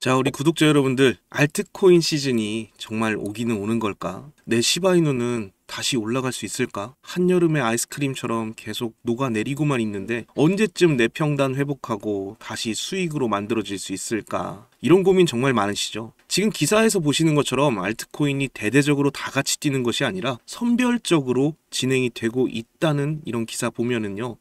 자, 우리 구독자 여러분들, 알트코인 시즌이 정말 오기는 오는 걸까? 내 시바이누는 다시 올라갈 수 있을까? 한여름의 아이스크림처럼 계속 녹아내리고만 있는데 언제쯤 내 평단 회복하고 다시 수익으로 만들어질 수 있을까? 이런 고민 정말 많으시죠? 지금 기사에서 보시는 것처럼 알트코인이 대대적으로 다 같이 뛰는 것이 아니라 선별적으로 진행이 되고 있다는 이런 기사 보면은요,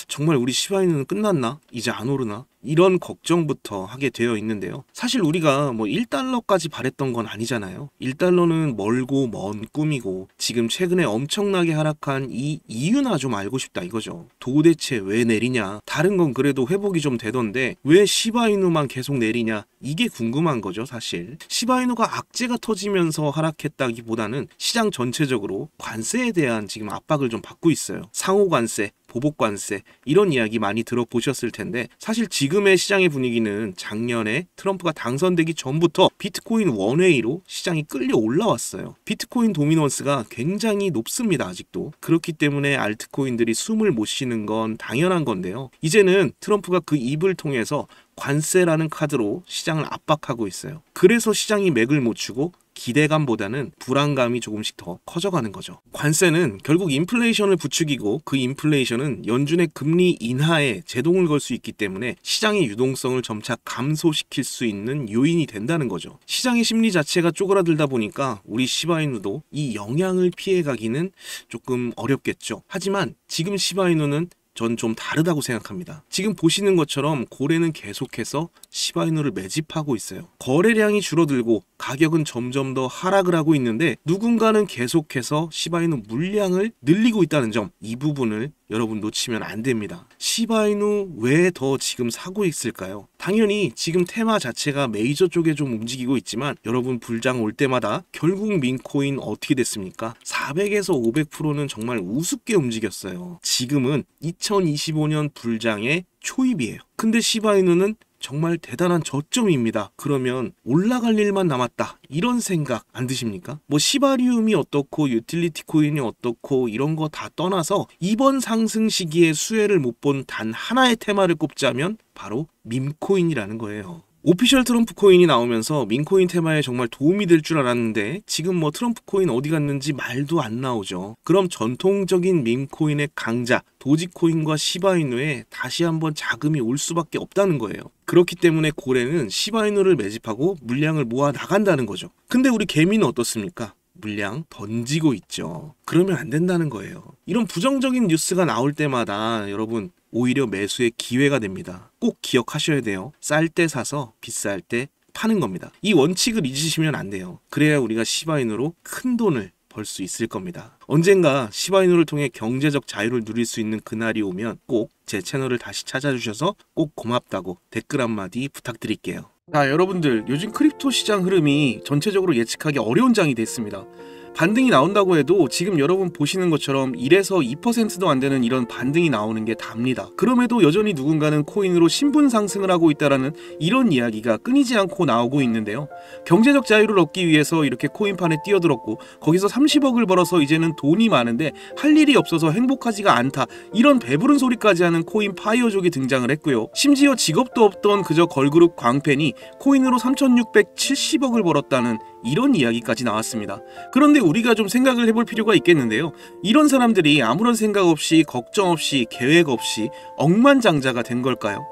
정말 우리 시바이누는 끝났나? 이제 안 오르나? 이런 걱정부터 하게 되어 있는데요. 사실 우리가 뭐 1달러까지 바랬던 건 아니잖아요. 1달러는 멀고 먼 꿈이고 지금 최근에 엄청나게 하락한 이 이유나 좀 알고 싶다 이거죠. 도대체 왜 내리냐? 다른 건 그래도 회복이 좀 되던데 왜 시바이누만 계속 내리냐? 이게 궁금한 거죠, 사실. 시바이누가 악재가 터지면서 하락했다기보다는 시장 전체적으로 관세에 대한 지금 압박을 좀 받고 있어요. 상호 관세, 보복 관세 이런 이야기 많이 들어보셨을 텐데 사실 지금의 시장의 분위기는 작년에 트럼프가 당선되기 전부터 비트코인 원웨이로 시장이 끌려 올라왔어요. 비트코인 도미넌스가 굉장히 높습니다, 아직도. 그렇기 때문에 알트코인들이 숨을 못 쉬는 건 당연한 건데요. 이제는 트럼프가 그 입을 통해서 관세라는 카드로 시장을 압박하고 있어요. 그래서 시장이 맥을 못 추고 기대감보다는 불안감이 조금씩 더 커져가는 거죠. 관세는 결국 인플레이션을 부추기고 그 인플레이션은 연준의 금리 인하에 제동을 걸 수 있기 때문에 시장의 유동성을 점차 감소시킬 수 있는 요인이 된다는 거죠. 시장의 심리 자체가 쪼그라들다 보니까 우리 시바이누도 이 영향을 피해가기는 조금 어렵겠죠. 하지만 지금 시바이누는 전 좀 다르다고 생각합니다. 지금 보시는 것처럼 고래는 계속해서 시바이누를 매집하고 있어요. 거래량이 줄어들고 가격은 점점 더 하락을 하고 있는데 누군가는 계속해서 시바이누 물량을 늘리고 있다는 점, 이 부분을 여러분 놓치면 안 됩니다. 시바이누 왜 더 지금 사고 있을까요? 당연히 지금 테마 자체가 메이저 쪽에 좀 움직이고 있지만 여러분 불장 올 때마다 결국 민코인 어떻게 됐습니까? 400에서 500%는 정말 우습게 움직였어요. 지금은 2025년 불장의 초입이에요. 근데 시바이누는 정말 대단한 저점입니다. 그러면 올라갈 일만 남았다, 이런 생각 안 드십니까? 뭐 시바리움이 어떻고 유틸리티 코인이 어떻고 이런 거 다 떠나서 이번 상승 시기에 수혜를 못 본 단 하나의 테마를 꼽자면 바로 밈코인이라는 거예요. 오피셜 트럼프 코인이 나오면서 민코인 테마에 정말 도움이 될 줄 알았는데 지금 뭐 트럼프 코인 어디 갔는지 말도 안 나오죠. 그럼 전통적인 밈코인의 강자 도지코인과 시바이누에 다시 한번 자금이 올 수밖에 없다는 거예요. 그렇기 때문에 고래는 시바이누를 매집하고 물량을 모아 나간다는 거죠. 근데 우리 개미는 어떻습니까? 물량 던지고 있죠. 그러면 안 된다는 거예요. 이런 부정적인 뉴스가 나올 때마다 여러분 오히려 매수의 기회가 됩니다. 꼭 기억하셔야 돼요. 쌀 때 사서 비쌀 때 파는 겁니다. 이 원칙을 잊으시면 안 돼요. 그래야 우리가 시바이누로 큰 돈을 벌 수 있을 겁니다. 언젠가 시바이누를 통해 경제적 자유를 누릴 수 있는 그날이 오면 꼭 제 채널을 다시 찾아주셔서 꼭 고맙다고 댓글 한마디 부탁드릴게요. 자, 여러분들, 요즘 크립토 시장 흐름이 전체적으로 예측하기 어려운 장이 됐습니다. 반등이 나온다고 해도 지금 여러분 보시는 것처럼 1에서 2%도 안 되는 이런 반등이 나오는 게 답니다. 그럼에도 여전히 누군가는 코인으로 신분 상승을 하고 있다라는 이런 이야기가 끊이지 않고 나오고 있는데요. 경제적 자유를 얻기 위해서 이렇게 코인판에 뛰어들었고 거기서 30억을 벌어서 이제는 돈이 많은데 할 일이 없어서 행복하지가 않다, 이런 배부른 소리까지 하는 코인 파이어족이 등장을 했고요. 심지어 직업도 없던 그저 걸그룹 광팬이 코인으로 3,670억을 벌었다는 이런 이야기까지 나왔습니다. 그런데 우리가 좀 생각을 해볼 필요가 있겠는데요. 이런 사람들이 아무런 생각 없이 걱정 없이 계획 없이 억만장자가 된 걸까요?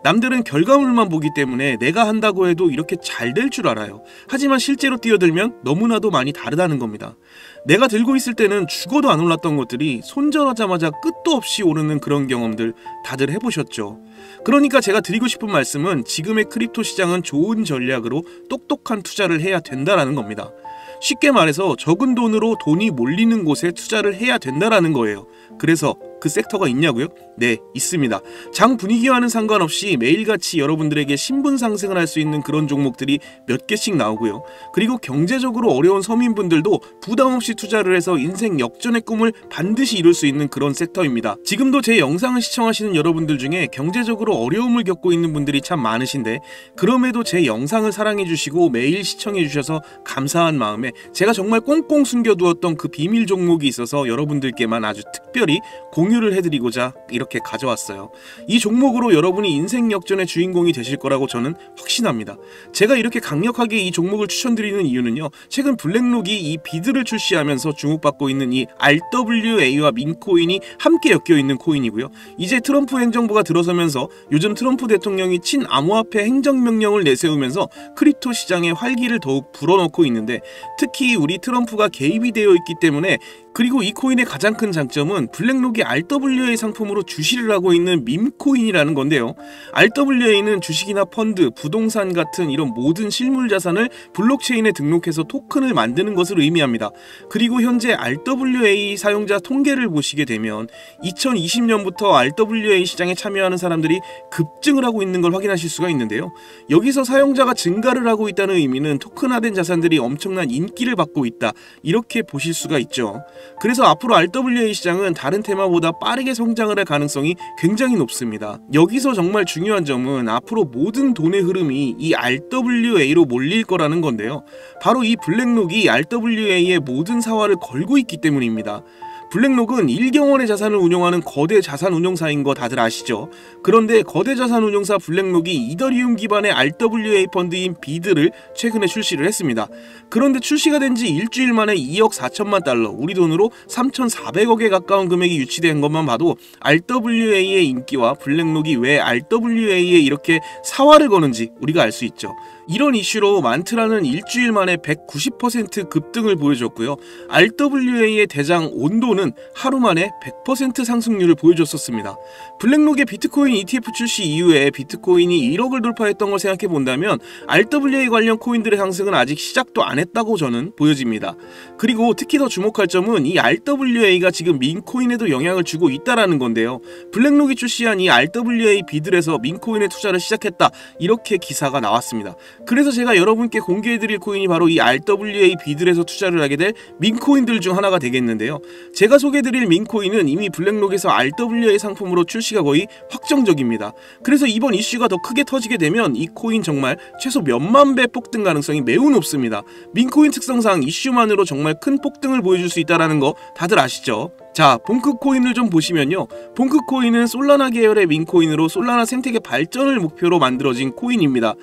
남들은 결과물만 보기 때문에 내가 한다고 해도 이렇게 잘 될 줄 알아요. 하지만 실제로 뛰어들면 너무나도 많이 다르다는 겁니다. 내가 들고 있을 때는 죽어도 안 올랐던 것들이 손절하자마자 끝도 없이 오르는 그런 경험들 다들 해보셨죠? 그러니까 제가 드리고 싶은 말씀은 지금의 크립토 시장은 좋은 전략으로 똑똑한 투자를 해야 된다라는 겁니다. 쉽게 말해서 적은 돈으로 돈이 몰리는 곳에 투자를 해야 된다라는 거예요. 그래서 그 섹터가 있냐고요? 네, 있습니다. 장 분위기와는 상관없이 매일같이 여러분들에게 신분 상승을 할 수 있는 그런 종목들이 몇 개씩 나오고요. 그리고 경제적으로 어려운 서민분들도 부담 없이 투자를 해서 인생 역전의 꿈을 반드시 이룰 수 있는 그런 섹터입니다. 지금도 제 영상을 시청하시는 여러분들 중에 경제적으로 어려움을 겪고 있는 분들이 참 많으신데 그럼에도 제 영상을 사랑해주시고 매일 시청해주셔서 감사한 마음에 제가 정말 꽁꽁 숨겨두었던 그 비밀 종목이 있어서 여러분들께만 아주 특별히 공유 공유를 해드리고자 이렇게 가져왔어요. 이 종목으로 여러분이 인생 역전의 주인공이 되실 거라고 저는 확신합니다. 제가 이렇게 강력하게 이 종목을 추천드리는 이유는요, 최근 블랙록이 이 비드를 출시하면서 주목받고 있는 이 RWA와 민코인이 함께 엮여있는 코인이고요. 이제 트럼프 행정부가 들어서면서 요즘 트럼프 대통령이 친암호화폐 행정명령을 내세우면서 크립토 시장의 활기를 더욱 불어넣고 있는데, 특히 우리 트럼프가 개입이 되어 있기 때문에, 그리고 이 코인의 가장 큰 장점은 블랙록이 RWA 상품으로 주시를 하고 있는 밈코인이라는 건데요. RWA는 주식이나 펀드, 부동산 같은 이런 모든 실물 자산을 블록체인에 등록해서 토큰을 만드는 것을 의미합니다. 그리고 현재 RWA 사용자 통계를 보시게 되면 2020년부터 RWA 시장에 참여하는 사람들이 급증을 하고 있는 걸 확인하실 수가 있는데요. 여기서 사용자가 증가를 하고 있다는 의미는 토큰화된 자산들이 엄청난 인기를 받고 있다, 이렇게 보실 수가 있죠. 그래서 앞으로 RWA 시장은 다른 테마보다 빠르게 성장을 할 가능성이 굉장히 높습니다. 여기서 정말 중요한 점은 앞으로 모든 돈의 흐름이 이 RWA로 몰릴 거라는 건데요. 바로 이 블랙록이 RWA의 모든 사활을 걸고 있기 때문입니다. 블랙록은 1경원의 자산을 운용하는 거대 자산 운용사인 거 다들 아시죠? 그런데 거대 자산 운용사 블랙록이 이더리움 기반의 RWA 펀드인 비드를 최근에 출시를 했습니다. 그런데 출시가 된 지 일주일 만에 2억 4천만 달러, 우리 돈으로 3,400억에 가까운 금액이 유치된 것만 봐도 RWA의 인기와 블랙록이 왜 RWA에 이렇게 사활을 거는지 우리가 알 수 있죠. 이런 이슈로 만트라는 일주일 만에 190% 급등을 보여줬고요. RWA의 대장 온도는 하루 만에 100% 상승률을 보여줬었습니다. 블랙록의 비트코인 ETF 출시 이후에 비트코인이 1억을 돌파했던 걸 생각해 본다면 RWA 관련 코인들의 상승은 아직 시작도 안 했다고 저는 보여집니다. 그리고 특히 더 주목할 점은 이 RWA가 지금 민코인에도 영향을 주고 있다라는 건데요. 블랙록이 출시한 이 RWA 비들에서 민코인에 투자를 시작했다, 이렇게 기사가 나왔습니다. 그래서 제가 여러분께 공개해드릴 코인이 바로 이 RWA 비들에서 투자를 하게 될 민코인들 중 하나가 되겠는데요. 제가 소개해드릴 민코인은 이미 블랙록에서 RWA 상품으로 출시가 거의 확정적입니다. 그래서 이번 이슈가 더 크게 터지게 되면 이 코인 정말 최소 몇만 배 폭등 가능성이 매우 높습니다. 민코인 특성상 이슈만으로 정말 큰 폭등을 보여줄 수 있다는 거 다들 아시죠? 자, 봉크코인을 좀 보시면요, 봉크코인은 솔라나 계열의 민코인으로 솔라나 생태계 발전을 목표로 만들어진 코인입니다.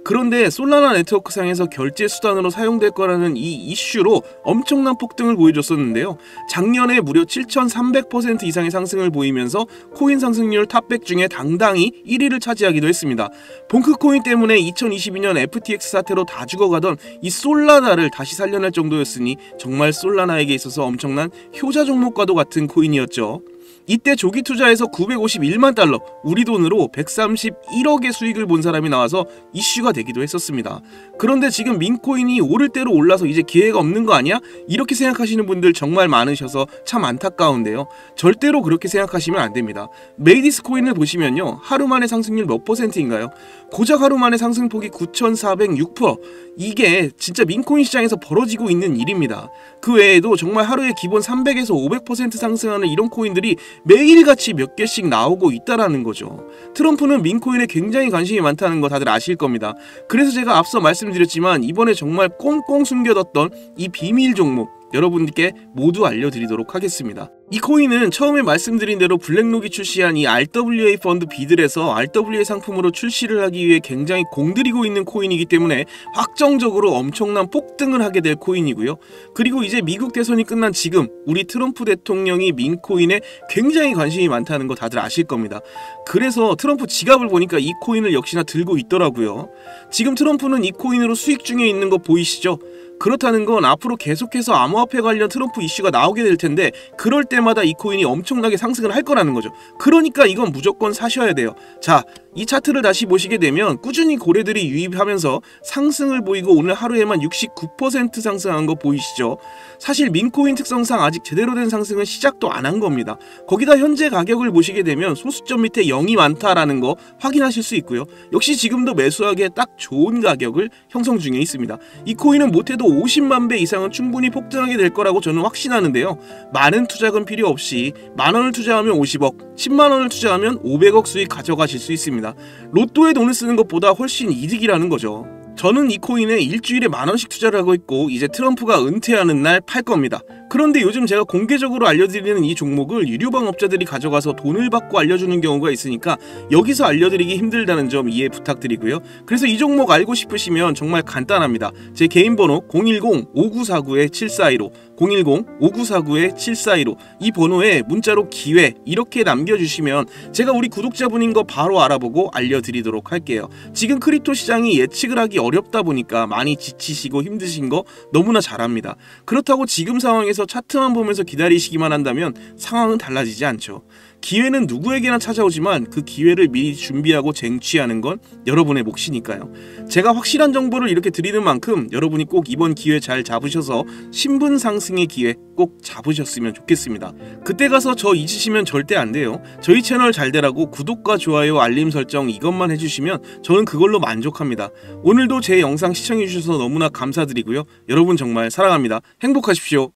그런데 솔라나 네트워크상에서 결제 수단으로 사용될 거라는 이 이슈로 엄청난 폭등을 보여줬었는데요. 작년에 무려 7,300% 이상의 상승을 보이면서 코인 상승률 탑100 중에 당당히 1위를 차지하기도 했습니다. 봉크코인 때문에 2022년 FTX 사태로 다 죽어가던 이 솔라나를 다시 살려낼 정도였으니 정말 솔라나에게 있어서 엄청난 효자 종목과도 같은 코인이었죠. 이때 조기 투자에서 951만 달러, 우리 돈으로 131억의 수익을 본 사람이 나와서 이슈가 되기도 했었습니다. 그런데 지금 민코인이 오를 대로 올라서 이제 기회가 없는 거 아니야? 이렇게 생각하시는 분들 정말 많으셔서 참 안타까운데요. 절대로 그렇게 생각하시면 안 됩니다. 메이디스 코인을 보시면요, 하루 만에 상승률 몇 %인가요? 고작 하루 만에 상승폭이 9,406%. 이게 진짜 민코인 시장에서 벌어지고 있는 일입니다. 그 외에도 정말 하루에 기본 300에서 500% 상승하는 이런 코인들이 매일같이 몇 개씩 나오고 있다라는 거죠. 트럼프는 민코인에 굉장히 관심이 많다는 거 다들 아실 겁니다. 그래서 제가 앞서 말씀드렸지만 이번에 정말 꽁꽁 숨겨뒀던 이 비밀 종목 여러분께 모두 알려드리도록 하겠습니다. 이 코인은 처음에 말씀드린 대로 블랙록이 출시한 이 RWA 펀드 비들에서 RWA 상품으로 출시를 하기 위해 굉장히 공들이고 있는 코인이기 때문에 확정적으로 엄청난 폭등을 하게 될 코인이고요. 그리고 이제 미국 대선이 끝난 지금 우리 트럼프 대통령이 민코인에 굉장히 관심이 많다는 거 다들 아실 겁니다. 그래서 트럼프 지갑을 보니까 이 코인을 역시나 들고 있더라고요. 지금 트럼프는 이 코인으로 수익 중에 있는 거 보이시죠? 그렇다는 건 앞으로 계속해서 암호화폐 관련 트럼프 이슈가 나오게 될 텐데 그럴 때마다 이 코인이 엄청나게 상승을 할 거라는 거죠. 그러니까 이건 무조건 사셔야 돼요. 자, 이 차트를 다시 보시게 되면 꾸준히 고래들이 유입하면서 상승을 보이고 오늘 하루에만 69% 상승한 거 보이시죠? 사실 민코인 특성상 아직 제대로 된 상승은 시작도 안 한 겁니다. 거기다 현재 가격을 보시게 되면 소수점 밑에 0이 많다라는 거 확인하실 수 있고요. 역시 지금도 매수하기에 딱 좋은 가격을 형성 중에 있습니다. 이 코인은 못해도 50만 배 이상은 충분히 폭등하게 될 거라고 저는 확신하는데요. 많은 투자금 필요 없이 만원을 투자하면 50억, 10만원을 투자하면 500억 수익 가져가실 수 있습니다. 로또에 돈을 쓰는 것보다 훨씬 이득이라는 거죠. 저는 이 코인에 일주일에 만원씩 투자를 하고 있고 이제 트럼프가 은퇴하는 날 팔 겁니다. 그런데 요즘 제가 공개적으로 알려드리는 이 종목을 유료방업자들이 가져가서 돈을 받고 알려주는 경우가 있으니까 여기서 알려드리기 힘들다는 점 이해 부탁드리고요. 그래서 이 종목 알고 싶으시면 정말 간단합니다. 제 개인 번호 010-5949-7415 010-5949-7415 이 번호에 문자로 기회 이렇게 남겨주시면 제가 우리 구독자분인 거 바로 알아보고 알려드리도록 할게요. 지금 크립토 시장이 예측을 하기 어렵다 보니까 많이 지치시고 힘드신 거 너무나 잘 압니다. 그렇다고 지금 상황에서 차트만 보면서 기다리시기만 한다면 상황은 달라지지 않죠. 기회는 누구에게나 찾아오지만 그 기회를 미리 준비하고 쟁취하는 건 여러분의 몫이니까요. 제가 확실한 정보를 이렇게 드리는 만큼 여러분이 꼭 이번 기회 잘 잡으셔서 신분 상승의 기회 꼭 잡으셨으면 좋겠습니다. 그때 가서 저 잊으시면 절대 안 돼요. 저희 채널 잘 되라고 구독과 좋아요, 알림 설정 이것만 해주시면 저는 그걸로 만족합니다. 오늘도 제 영상 시청해주셔서 너무나 감사드리고요. 여러분 정말 사랑합니다. 행복하십시오.